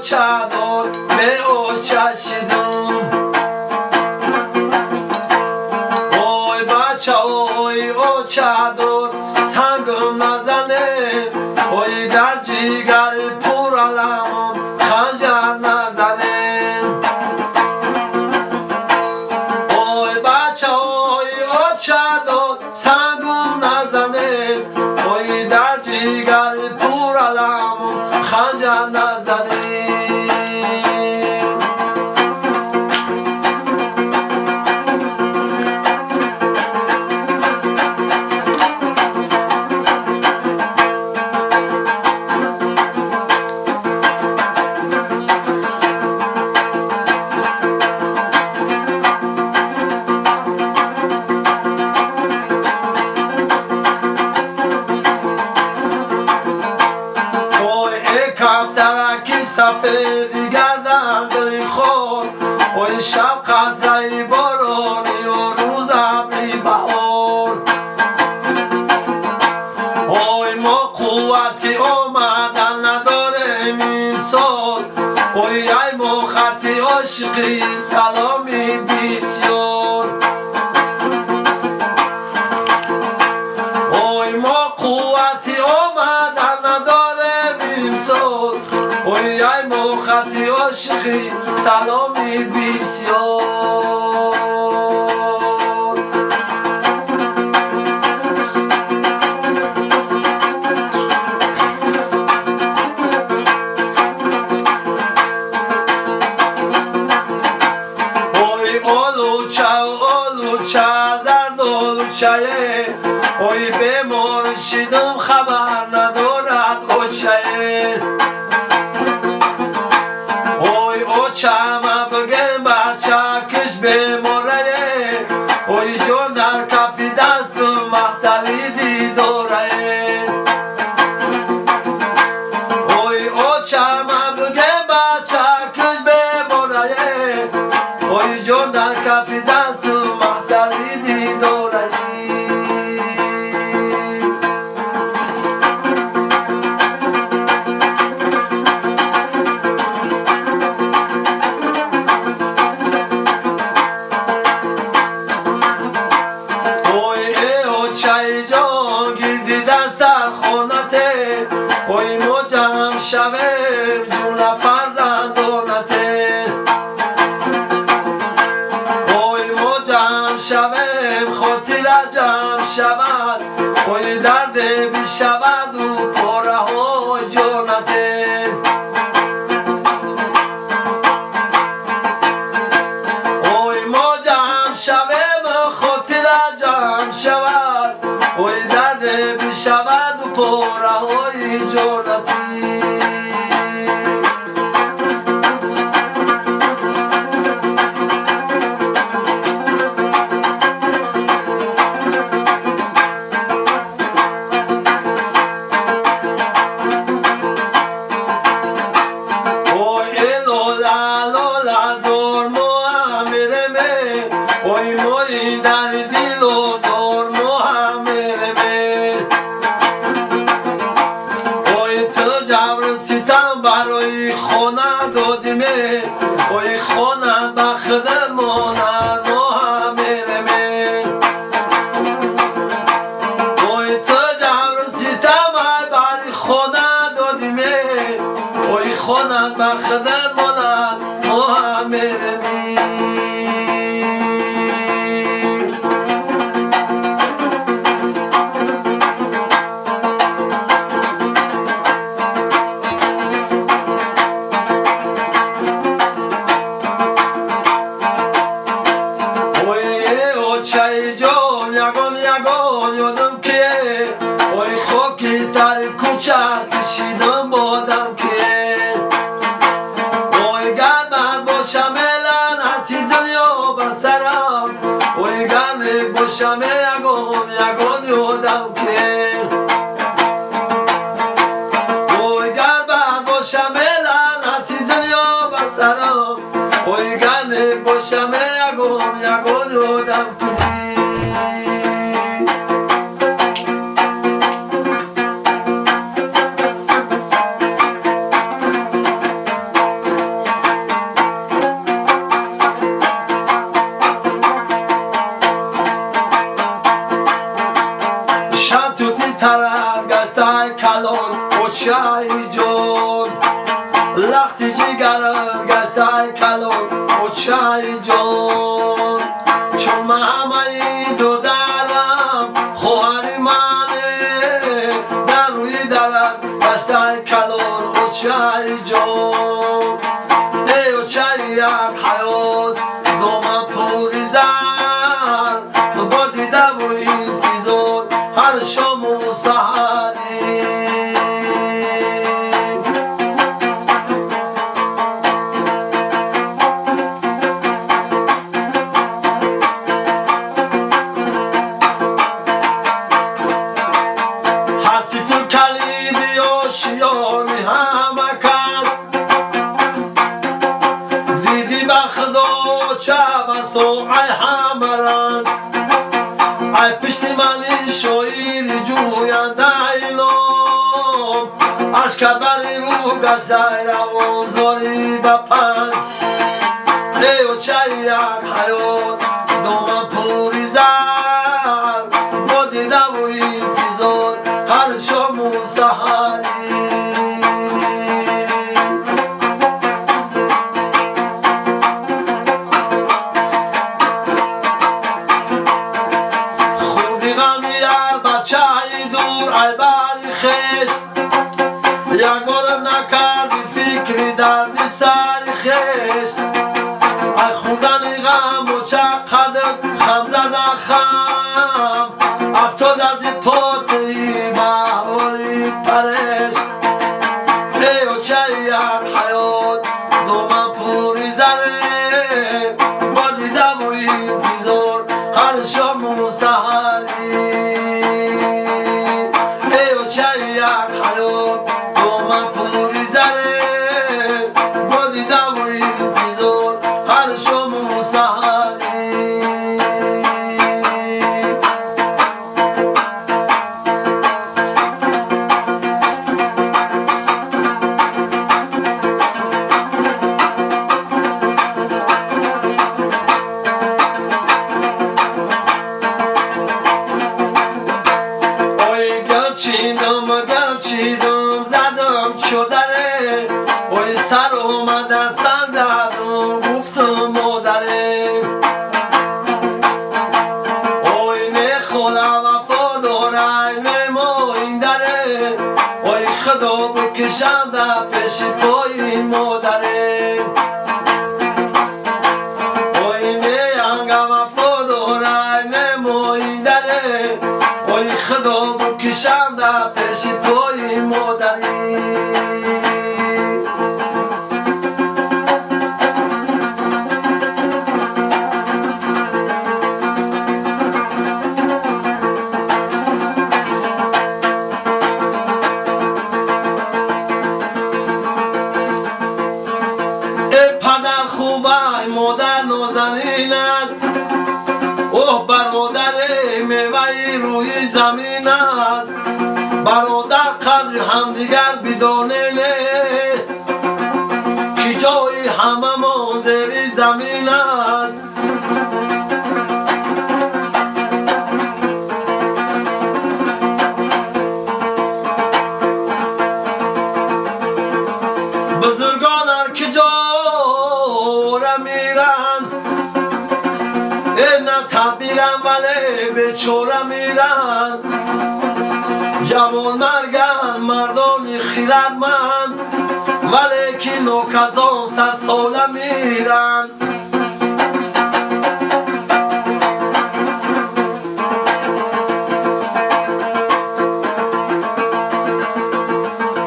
چادر به او چشیدم اوی بچه اوی او چادر سنگم نزنه اوی در جیگر پر علمم خنجر نزنه اوی بچه اوی او چادر سنگم نزنه اوی در جیگر پر علمم خنجر نزنه سفیدی گردن دلی خود اوی شب قطره بارانی و روز ابری بهار اوی ما قوتی آمدن نداریم این سال اوی ای ما خطی عاشقی سلامی بسیار اوی ما قوتی آمدن نداریم این سال اوی ای موخطی عاشقی سلامی بسیار اوی آلوچه زرد آلوچه اوی بیمار شدم خبر ندارد اوچه چما بگم بچه کش بماره اوی جون در کفی دست مختلیدی داره اوی چما بگم بچه کش بماره اوی جون در کفی دست مختلیدی داره اوی مجم شویم جمله فرزندانته اوی مجم شویم خاطر جمع شود اوی درد بی شود و پاره های جانته اوی مجم شویم خاطر جمع شود اوی درد بی شود و پاره های جانتی اوی لولا لولا زور محمد می اوی موی در دل و زور محمد می برای خونه دادیم اوی خونه بخدر مانند محمد می اوی تو جبر ستم برای خونه دادیم اوی خونه بخدر مانند محمد می چای جان یگان یگان یادم که اوی خاکستر کوچک کشیدم بادم که اوی گر من باشم لعنتی دنیا بسرم اوی گر باشم یگان یگان یادم که اوی گر من باشم لعنتی دنیا بسرم اوی گر باشم یگان یگان یادم که چای جان لختی جگرت گشته کلان و چای جان چون من همه دو درم خواهر منه در روی درم گشته کلان و چای جان ای و چای یک حیات دامن پوری زر با دیده و انتظار هر شام و سحری هستی تو کلیدی آشیانی همه کس دیدی به خدا چه بسا ای همه رنگ ای پشت من شاعری جوینده اینام عشق بری رو گشته روان زاری به پنج ای و چه یک حیات دامن پوری زر با دیده و انتظار هر شام و سحری خوردی غمی هر بچه دور ای بری خش یک بار نکردی فکری دردی سری خش ای خوردن غم و چقدر خم زدن خم افتاد از این پاتی محوالی پرش ای و چه یک حیات دامن پوری زده با دیده و انتظار هر شام و سحری ای و چه یک حیات دامن پوری زده با دیده و انتظار هر شام و سحری گلچیدم زدم شدره اوی سر اومدن سن زدم گفتم مادره اوی میخوام وفاداره میماین داره اوی خدا بکشم در پیش پای مادره اوی میانگم وفاداره میماین داره اوی خدا بکشم در پیش پای مادری ای پدر خوبه مادر نازنین است اوه برادر میوه روی زمین است برادر قدر همدیگر بدانه که جای همه ما زیر زمین است بزرگان هر که جا میرن نه تدبیرن ولی بیچاره میرن جوان مرگن مردان خیرتمند ولی که نوکزان 100 ساله میرن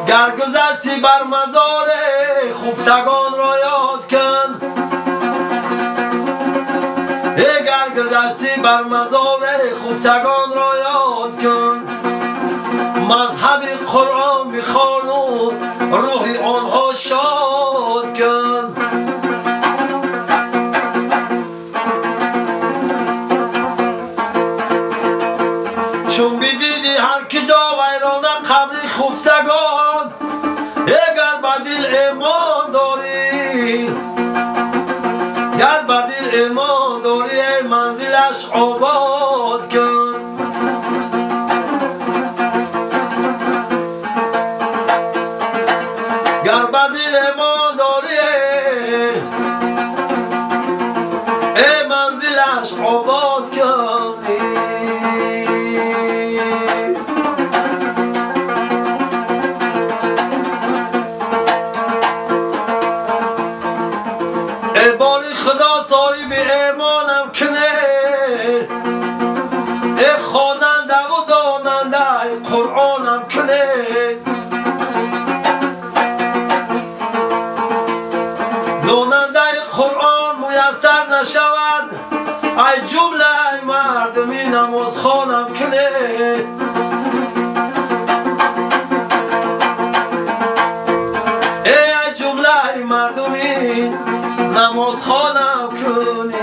گر گذشتی بر مزار خفتگان را یاد کن اگر گذشتی بر مزار خفتگان را یاد کن مذهب قرآن بخوان و روح آنها شاد کن چون بدیدی هر که جا ویرانه قبر خفتگان اگر بر دل ایمان داری گر بر دل ایمان داری منزلش آباد کن گر به دل ما داری ای منزلش آباد کنی ای باری خدا صاحب ایمانم کنه ای خواننده و داننده ای قرآنم کنه داننده قرآن میسر نشود ای جمله مردمی نماز خوانم کنه ای جمله مردمی نماز خوانم کنه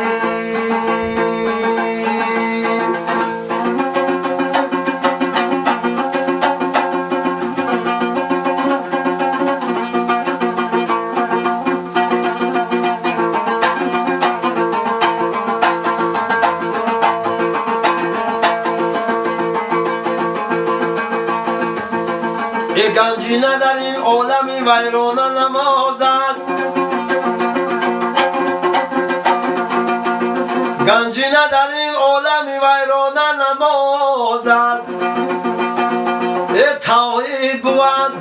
ای گنجینه در این عالمی ویرانه نماز است گنجینه در این عالمی ویرانه نماز است ای توحید بود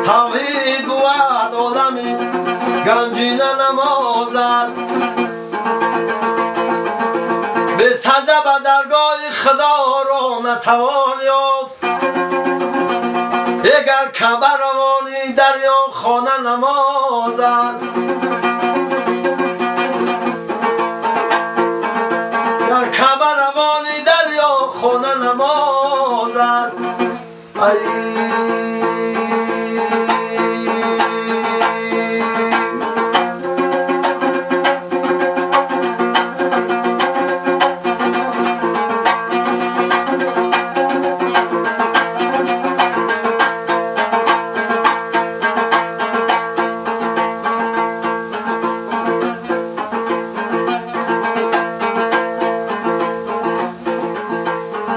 توحید بود عالمی گنجینه نماز است به سجده به درگاه خدا را نتوان یافت اگر کعبه روانی دریا خانه نماز است اگر کعبه روانی دریا خانه نماز است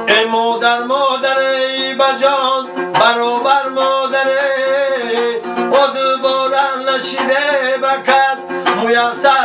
ای مادر مادری بجان برابر مادری و دوباره نشیده به کس میسر